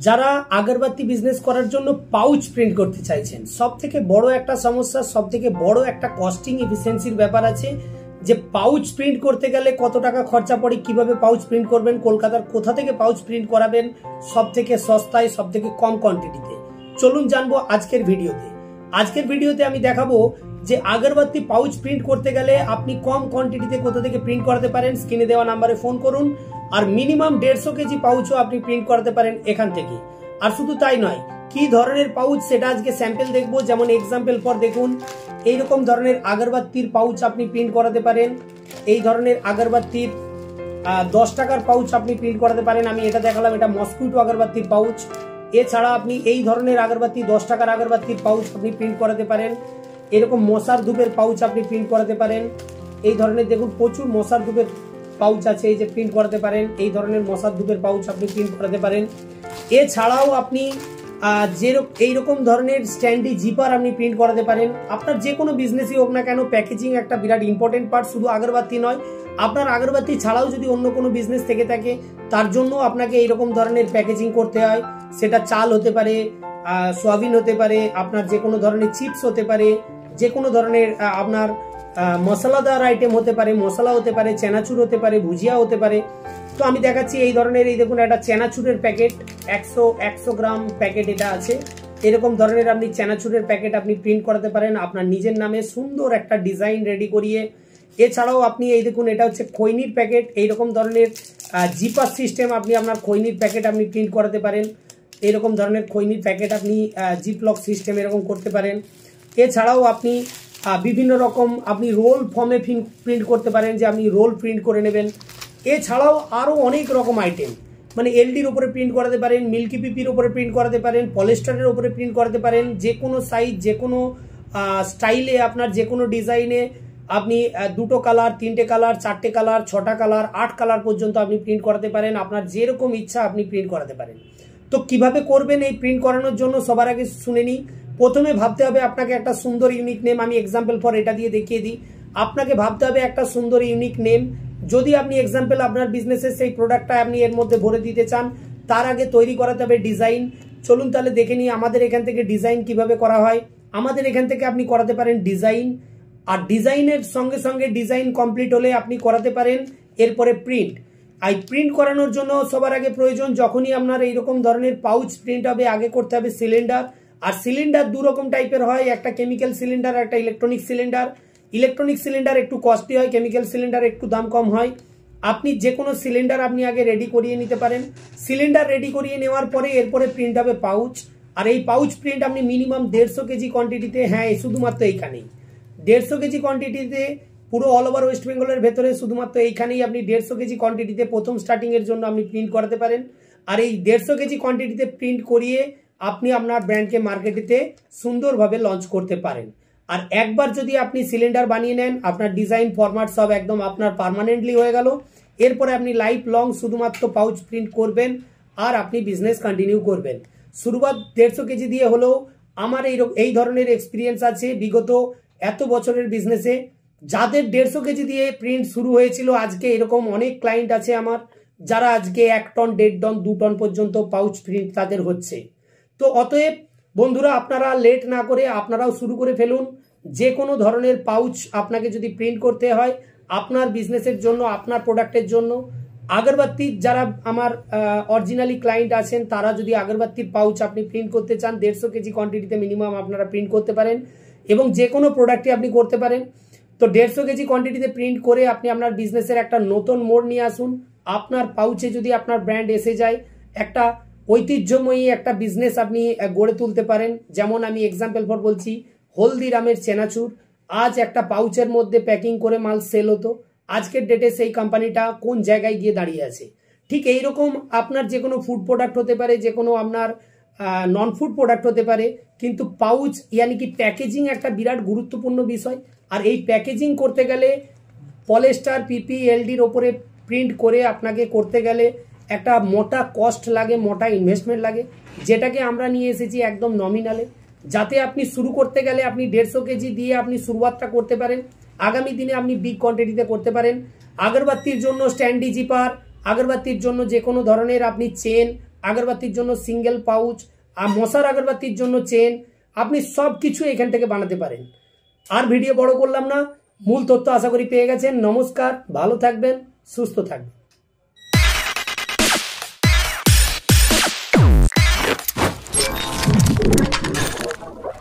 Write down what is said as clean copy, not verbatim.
যারা আগরবাতি বিজনেস করার জন্য পাউচ প্রিন্ট করতে চাইছেন, সব থেকে বড় একটা সমস্যা, সব থেকে বড় একটা কস্টিং এফিসিয়েন্সির ব্যাপার আছে যে পাউচ প্রিন্ট করতে গেলে কত টাকা খরচা পড়ে, কিভাবে পাউচ প্রিন্ট করবেন, কলকাতার কোথা থেকে পাউচ প্রিন্ট করাবেন সব থেকে সস্তায়, সব থেকে কম কোয়ান্টিটিতে। চলুন জানবো আজকের ভিডিওতে। আজকের ভিডিওতে আমি দেখাবো যে আগরবাতি পাউচ প্রিন্ট করতে গেলে আপনি কম কোয়ান্টিটিতে কোথা থেকে প্রিন্ট করাতে পারেন। স্ক্রিনে দেওয়া নাম্বারে ফোন করুন। আর মিনিমাম 150 কেজি পাউচও আপনি প্রিন্ট করাতে পারেন এখান থেকে। আর শুধু তাই নয়, কি ধরনের পাউচ সেটা আজকে স্যাম্পল দেখবো। যেমন এক্সাম্পল পর দেখুন, এইরকম ধরনের আগরবাতির পাউচ আপনি প্রিন্ট করাতে পারেন। এই ধরনের আগরবাতির 10 টাকার পাউচ আপনি প্রিন্ট করাতে পারেন। আমি এটা দেখালাম, এটা মসকুইটো আগরবাতির পাউচ। এছাড়া আপনি এই ধরনের আগরবাতি 10 টাকার আগরবাতির পাউচ আপনি প্রিন্ট করাতে পারেন। এরকম মশার ধূপের পাউচ আপনি প্রিন্ট করাতে পারেন। এই ধরনের দেখুন প্রচুর মশার ধূপের পাউচ আছে, এই যে প্রিন্ট করাতে পারেন। এই ধরনের মশার ধূপের পাউচ আপনি প্রিন্ট করাতে পারেন। এছাড়াও আপনি এইরকম ধরনের স্ট্যান্ডি জিপার আপনি প্রিন্ট করাতে পারেন। আপনার যে কোনো বিজনেসই হোক না কেন, প্যাকেজিং একটা বিরাট ইম্পর্টেন্ট পার্ট। শুধু আগরবাতি নয়, আপনার আগরবাতি ছাড়াও যদি অন্য কোনো বিজনেস থেকে থাকে, তার জন্য আপনাকে এইরকম ধরনের প্যাকেজিং করতে হয়। সেটা চাল হতে পারে, সোয়াবিন হতে পারে, আপনার যে কোনো ধরনের চিপস হতে পারে, যে কোনো ধরনের আপনার মশলাদার আইটেম হতে পারে, মশলা হতে পারে, চেনাচুর হতে পারে, ভুজিয়া হতে পারে। তো আমি দেখাচ্ছি এই ধরনের, এই দেখুন একটা চেনাচুরের প্যাকেট, 100 গ্রাম প্যাকেট এটা আছে। এরকম ধরনের আপনি চেনাচুরের প্যাকেট আপনি প্রিন্ট করাতে পারেন আপনার নিজের নামে, সুন্দর একটা ডিজাইন রেডি করিয়ে। এছাড়াও আপনি এই দেখুন, এটা হচ্ছে খৈনির প্যাকেট। এইরকম ধরনের জিপার সিস্টেম আপনি আপনার খৈনির প্যাকেট আপনি প্রিন্ট করাতে পারেন। এরকম ধরনের খৈনির প্যাকেট আপনি জিপলক সিস্টেম এরকম করতে পারেন। এছাড়াও আপনি বিভিন্ন রকম আপনি রোল ফর্মে প্রিন্ট করতে পারেন, যে আপনি রোল প্রিন্ট করে নেবেন। এছাড়াও আরও অনেক রকম আইটেম, মানে এলডির উপরে প্রিন্ট করাতে পারেন, মিল্কি পিপির উপরে প্রিন্ট করাতে পারেন, পলিস্টারের উপরে প্রিন্ট করাতে পারেন। যে কোনো সাইজ, যে কোনো স্টাইলে, আপনার যে কোনো ডিজাইনে আপনি 2টো কালার, 3টে কালার, 4টে কালার, 6টা কালার, 8 কালার পর্যন্ত আপনি প্রিন্ট করাতে পারেন। আপনার যেরকম ইচ্ছা আপনি প্রিন্ট করাতে পারেন। তো কিভাবে করবেন এই প্রিন্ট করানোর জন্য সবার আগে শুনে নিই। প্রথমে ভাবতে হবে আপনাকে একটা সুন্দর ইউনিক নেম। আমি এক্সাম্পল ফর এটা দিয়ে দেখিয়ে দিই। আপনাকে ভাবতে হবে একটা সুন্দর ইউনিক নেম। যদি আপনি এক্সাম্পল আপনার বিজনেসের সেই প্রোডাক্টটা আপনি এর মধ্যে ভরে দিতে চান, তার আগে তৈরি করাতে হবে ডিজাইন। চলুন তাহলে দেখে নিই আমাদের এখান থেকে ডিজাইন কিভাবে করা হয়। আমাদের এখান থেকে আপনি করাতে পারেন ডিজাইন, আর ডিজাইনের সঙ্গে সঙ্গে ডিজাইন কমপ্লিট হলে আপনি করাতে পারেন এরপরে প্রিন্ট। আর প্রিন্ট করানোর জন্য সবার আগে প্রয়োজন, যখনই আপনার এইরকম ধরনের পাউচ প্রিন্ট হবে, আগে করতে হবে সিলিন্ডার। আর সিলিন্ডার 2 রকম টাইপের হয়, একটা কেমিক্যাল সিলিন্ডার, একটা ইলেকট্রনিক সিলিন্ডার। ইলেকট্রনিক সিলিন্ডার একটু কস্টলি হয়, কেমিক্যাল সিলিন্ডার একটু দাম কম হয়। আপনি যে কোনো সিলিন্ডার আপনি আগে রেডি করিয়ে নিতে পারেন। সিলিন্ডার রেডি করিয়ে নেওয়ার পরে এরপরে প্রিন্ট হবে পাউচ। আর এই পাউচ প্রিন্ট আপনি মিনিমাম 150 কেজি কোয়ান্টিটিতে, হ্যাঁ শুধুমাত্র এইখানেই 150 কেজি কোয়ান্টিটিতে, পুরো অল ওভার ওয়েস্ট বেঙ্গলের ভেতরে শুধুমাত্র এইখানেই আপনি 150 কেজি কোয়ান্টিটিতে প্রথম স্টার্টিং এর জন্য আপনি প্রিন্ট করাতে পারেন। আর এই 150 কেজি কোয়ান্টিটিতে প্রিন্ট করিয়ে আপনি আপনার ব্র্যান্ডকে মার্কেটেতে সুন্দরভাবে লঞ্চ করতে পারেন। আর একবার যদি আপনি সিলিন্ডার বানিয়ে নেন, আপনার ডিজাইন ফরম্যাট সব একদম আপনার পার্মানেন্টলি হয়ে গেল। এরপরে আপনি লাইফ লং শুধুমাত্র পাউচ প্রিন্ট করবেন আর আপনি বিজনেস কন্টিনিউ করবেন। শুরুয়াত 150 কেজি দিয়ে হলেও আমার এই ধরনের এক্সপিরিয়েন্স আছে বিগত এত বছরের বিজনেসে। যাদের 150 কেজি দিয়ে প্রিন্ট শুরু হয়েছিল, আজকে এরকম অনেক ক্লায়েন্ট আছে আমার, যারা আজকে 1 টন, 1.5 টন, 2 টন পর্যন্ত পাউচ প্রিন্ট তাদের হচ্ছে। তো অতএব বন্ধুরা, আপনারা লেট না করে আপনারাও শুরু করে ফেলুন। যে কোনো ধরনের পাউচ আপনাকে যদি প্রিন্ট করতে হয় আপনার বিজনেসের জন্য, আপনার প্রোডাক্টের জন্য। আগরবাতির যারা আমার অরিজিনালি ক্লায়েন্ট আছেন, তারা যদি আগরবাতির পাউচ আপনি প্রিন্ট করতে চান, 150 কেজি কোয়ান্টিটিতে মিনিমাম আপনারা প্রিন্ট করতে পারেন এবং যে কোনো প্রোডাক্টই আপনি করতে পারেন। তো 150 কেজি কোয়ান্টিটিতে প্রিন্ট করে আপনি আপনার বিজনেসের একটা নতুন মোড় নিয়ে আসুন। আপনার পাউচে যদি আপনার ব্র্যান্ড এসে যায়, একটা ঐতিহ্যময়ী একটা বিজনেস আপনি গড়ে তুলতে পারেন। যেমন আমি এক্সাম্পল ফর বলছি, হলদিরামের চেনাচুর আজ একটা পাউচের মধ্যে প্যাকিং করে মাল সেল হতো, আজকের ডেটে সেই কোম্পানিটা কোন জায়গায় গিয়ে দাঁড়িয়ে আছে। ঠিক এইরকম আপনার যে কোনো ফুড প্রোডাক্ট হতে পারে, যে কোনো আপনার নন ফুড প্রোডাক্ট হতে পারে, কিন্তু পাউচ ইয়ানি কি প্যাকেজিং একটা বিরাট গুরুত্বপূর্ণ বিষয়। আর এই প্যাকেজিং করতে গেলে পলিস্টার, পিপি, এলডির ওপরে প্রিন্ট করে আপনাকে করতে গেলে একটা মোটা কস্ট লাগে, মোটা ইনভেস্টমেন্ট লাগে, যেটাকে আমরা নিয়ে এসেছি একদম নমিনালে, যাতে আপনি শুরু করতে গেলে আপনি 150 কেজি দিয়ে আপনি শুরুয়াতটা করতে পারেন। আগামী দিনে আপনি বিগ কোয়ান্টিটিতে করতে পারেন। আগরবাতির জন্য স্ট্যান্ডি জিপার, আগরবাতির জন্য যে কোনো ধরনের আপনি চেন, আগরবাতির জন্য সিঙ্গেল পাউচ, আর মশার আগরবাতির জন্য চেন, আপনি সব কিছু এখান থেকে বানাতে পারেন। আর ভিডিও বড় করলাম না, মূল তথ্য আশা করি পেয়ে গেছেন। নমস্কার, ভালো থাকবেন, সুস্থ থাকবেন।